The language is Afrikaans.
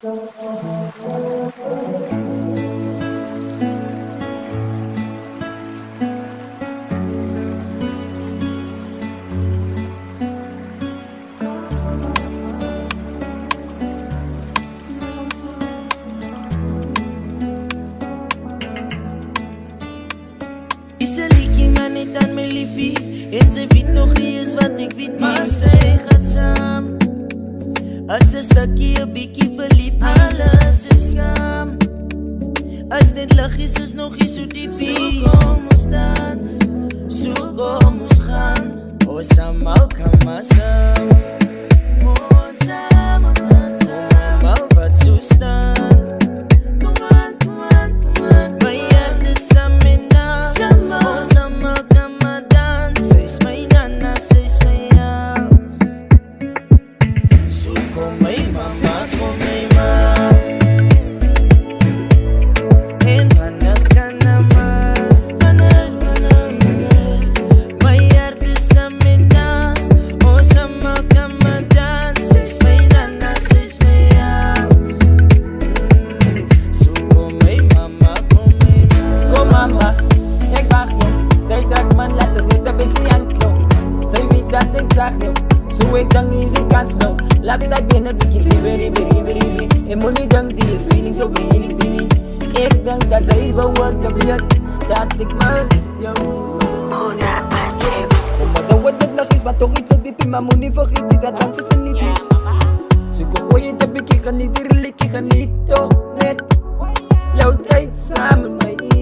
Is 'n liedjie maar net aan my liefie, en sy weet nog nie eens wat ek weet nie. Maar sy gaan saam, as 'n stukkie 'n bietjie verlief, alles is skaam. As dit liggies is nog nie so diepie, so kom ons dans, so kom ons gaan. Ons almal kan maar saam, ons almal kan saam, almal wat so staan. So ik dan niet zijn kans nou. Laat dat binnen de kies, very. En moet niet denken, die is feeling zo feelings die niet. Ik denk dat zij behoort te weten dat ik mis jou. Kom maar zo wat het lach is, maar toch iets te diep in. Maar moet niet vergeten dat dansen ze niet in. Zoek een goeie te bekijken, niet die religie, geniet toch net. Jouw tijd samen met